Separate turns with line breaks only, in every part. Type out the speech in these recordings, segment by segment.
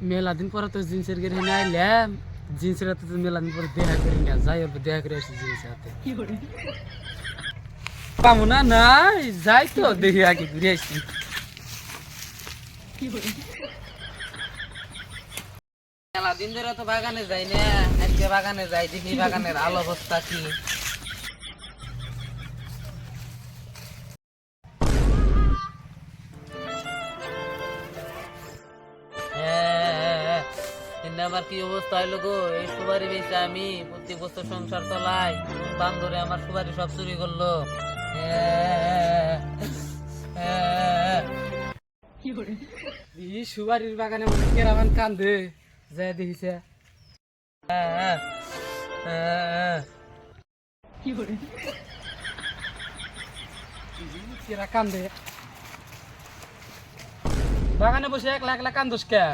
মেলা দিন পরে তো জিন্সের গেড়ে নিয়ে আইলাম, জিন্সের হাতে তো মেলা দিন পরে দেখা করে নিয়ে যাই, ওর দেখা করে আসি জিন্সের হাতে পাবো না, নাই যাই তো দেখি আগে ঘুরে আসি। মেলা দিন ধরে তো বাগানে যাই না, আজকে বাগানে যাই, দেখি বাগানের আলো অবস্থা কি। আবার কি অবস্থা হইলো গো, এই সুপারি বেচে আমি প্রতি বছর সংসার চালাই, দাম ধরে আমার সুপারি সব চুরি করলো। সুপারির বাগানে কেরামান কান্দে যায় দেখিছে, কান্দে বাগানে বসে একলা একলা কান্দোস কে?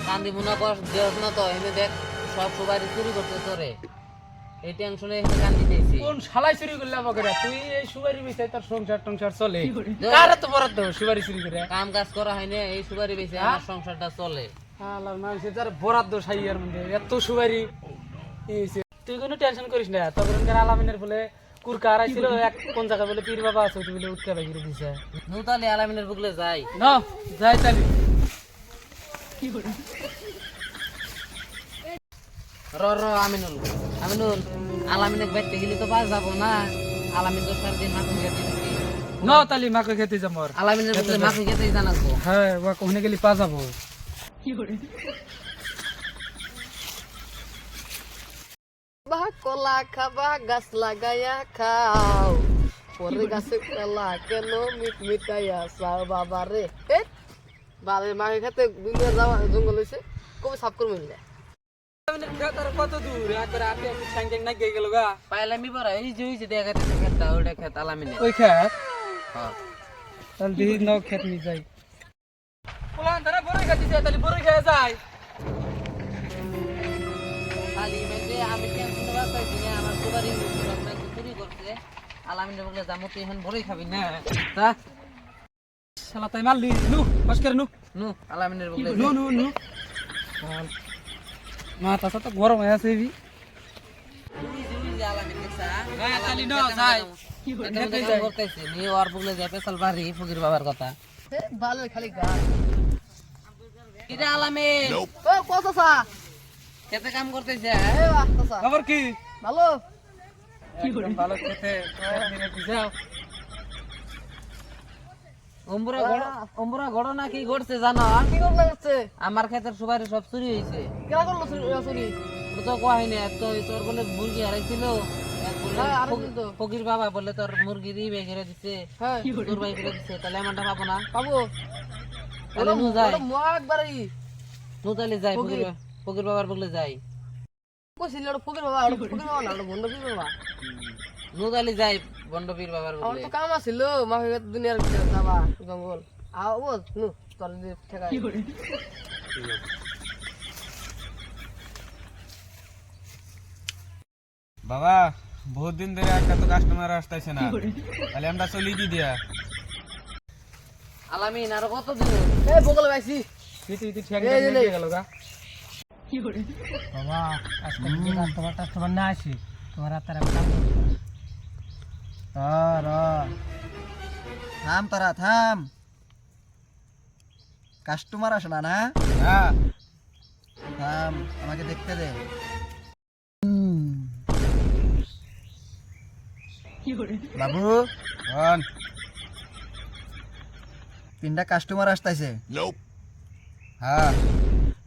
কান্দি মুনা দেওয়াস না তো, এনে দেখ সব সুপারি চুরি করতে তোরে, এই টেনশনে কান্দি দিয়েছি। কোন শালাই চুরি করলে আমাকে? তুই এই সুপারি বেচে তোর সংসার টংসার চলে? কার তো বরাদ্দ সুপারি চুরি করে? কাম কাজ করা হয় না, এই সুপারি বেচে আমার সংসারটা চলে। আল্লাহর মানুষের যার বরাদ্দ সাইয়ার মধ্যে এত সুপারি। তুই কোনো টেনশন করিস না, তখন আলামিনের বলে কুরকার আইছিল, এক কোন জায়গা বলে পীর বাবা আছে, তুই বলে উৎকা বাইরে দিছে। নু তাহলে আলামিনের বুকলে যাই না, যাই তাহলে আমিনুল আমিনুল আলামিনের বাইতে গেলে তো পাওয়া যাবো না, আলামিন তো সারাদিন মাখন খেতে থাকি না, তাহলে মাখন খেতে যাবো, আলামিনের বুকলে মাখন খেতেই জানাবো। হ্যাঁ ও কোনে গেলে পাওয়া যাবো। কলা খাবা গাছ লাগাইয়া খাও, পরে গাছে কলা কেন মিটাইয়া চাও বাবা রে। বারে মাকে খেতে দুনিয়া যাওয়া জঙ্গল হয়েছে, কবে সাফ করে মিললে কত দূর একবার আপনি স্যাংট্যাং না গিয়ে গেল গা পাইলামি পড়া, এই যে ওই যে দেখা যাচ্ছে খেতটা, ওইটা খেত আলামিনে ওই খেত। হ্যাঁ তাহলে দিহি নাও খেত নিয়ে যাই, পোলান তারা বড়ই খাচ্ছি, তাহলে বড়ই খেয়ে যায়। খালি মেয়ে আমি টেনশন পাইছি না, আমার সুপারি চুরি করছে, আলামিনের বলে যাবো, তুই এখন বড়ই খাবি না, তা শালা তাই মারলি নু বাস করে নু নু আলামিনের বলে নু নু নু মাথা তো গরম হয়ে আছে বি আলামিন দেখছা হ্যাঁ খালি ন যাই কি করতেছে নি ওর বলে যায় পেছাল বাড়ি ফকির বাবার কথা ভালো খালি গা কিরে আলামিন ও কতসা খেতে কাম করতেছে এ বাহ কতসা খবর কি ভালো কি করে ভালো খেতে নিয়ে যাও। অম্বরা ঘটনা কি ঘটছে জানো? কি ঘটছে? আমার ক্ষেতের সুপারি সব চুরি হয়েছে। কেন করলো চুরি? তো কয় না, তোর বলে মুরগি হারাইছিল, ফকির বাবা বলে তোর মুরগি রিবে ঘিরে দিচ্ছে, তোর ভাই ঘিরে দিচ্ছে, তাহলে আমারটা পাবো না? পাবো। তাহলে নু যাই, নু তাহলে যাই, ফকির বাবার বলে যাই। ফকির বাবা না বন্ধ পীর বাবা, নু তাহলে যাই বন্ড পীর বাবার বলে। আমার তো কাম আছিল, মাকে দুনিয়ার ভিতরে যাবা জঙ্গল আও বল নু তোর দি ঠেকাই কি করে।
বাবা বহুত দিন ধরে একটা তো কাস্টমার আসতেছে না, তাহলে আমরা চলি কি দিয়া?
আলামিন আর কত দিন এই বগলে পাইছি তুই ঠেক দিয়ে গেল গা কি করে। বাবা আজকে যে কাস্টমার না আসি, তোমার আর তারা কাম করবে।
থাম তারা থাম, কাস্টমার আসে না না?
হ্যাঁ
থাম, আমাকে দেখতে দে। বাবু তিনটা কাস্টমার আসতেছে।
হ্যাঁ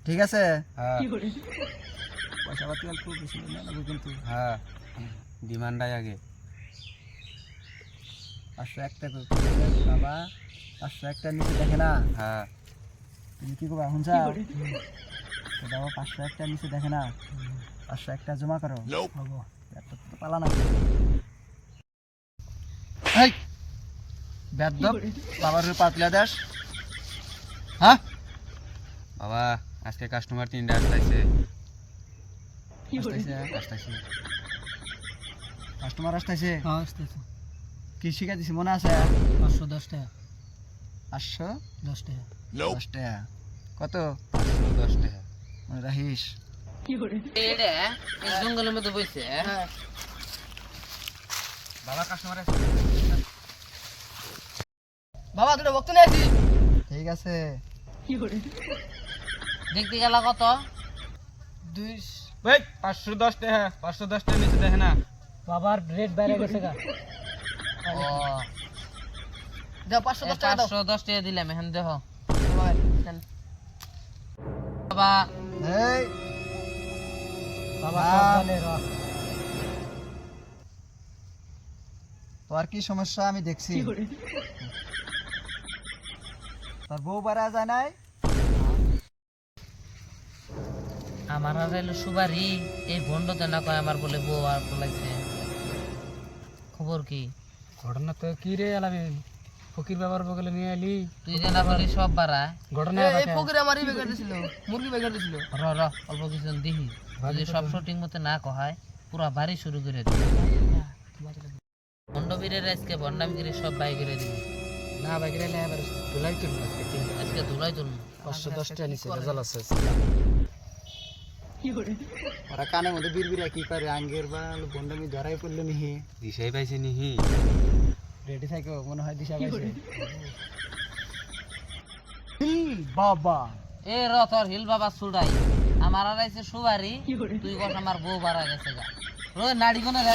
ঠিক আছে,
পয়সা পাতি অল্প বেশি লাগবে কিন্তু। হ্যাঁ ডিমান্ডাই আগে
500 একটা বাবা, 500 একটা নিচে দেখে না।
হ্যাঁ
তুমি কি করবা এখন যাও বাবা, 500 একটা নিচে দেখে না, 500 একটা জমা করো। পালা না বেদব বাবার পাতলা দাস। হ্যাঁ
বাবা আজকে কাস্টমার 3টা আসতেছে।
কাস্টমার আসতেছে। কি শিখা দিছি মনে আছে
510 টাকা
510
টাকা
10 টাকা কত
510 টাকা
মনে রাখিস
এটা এই জঙ্গলের মধ্যে বইছে
হ্যাঁ
বাবা কাস্টমার
বাবা দুটো বক্ত নিয়ে আসি
ঠিক আছে
দেখতে গেল কত
510 টাকা 510 টাকা নিচে দেখে না
বাবার রেট বাইরে গেছে গা ও
দাও 510 টাকা দাও
510 টাকা দিলাম এখন দেখো বাবা
এই
বাবা
তোর কি সমস্যা আমি দেখছি তোর বউ বাড়া যায় নাই
আমার আর এলো সুবারি এই ভন্ডতে না কয় আমার বলে বউ আর বলাইছে খবর কি
ঘটনা তো কি রে আলাবি ফকির বাবার বগলে নিয়ে এলি
তুই যে না বলি সব বাড়া
ঘটনা
এই ফকির আমারই বেকার দিছিল মুরগি বেকার দিছিল
র র অল্প কিছু দেখি যদি সব শুটিং মতে না কহায় পুরা বাড়ি শুরু করে দিই ভন্ডবীরের আজকে ভন্ডামগিরি সব বাই করে দিবি
না ভাই গেলে এবার তুলাই তুল
আজকে ধুলাই তুলবো
510 টাকা নিচে রেজাল্ট আছে
ওরা কানের মধ্যে বিড়বিড়া কি করে আঙ্গের বাল বন্ডামি ধরাই পড়লো নিহি
দিশাই পাইছে নিহি
রেডি থাকো মনে হয় দিশা পাইছে বাবা
এ র তোর হিল বাবা সুড়াই আমার আর আইছে সুবারি তুই কস আমার বউ বাড়া গেছে গা রোজ নাড়ি কোনে রে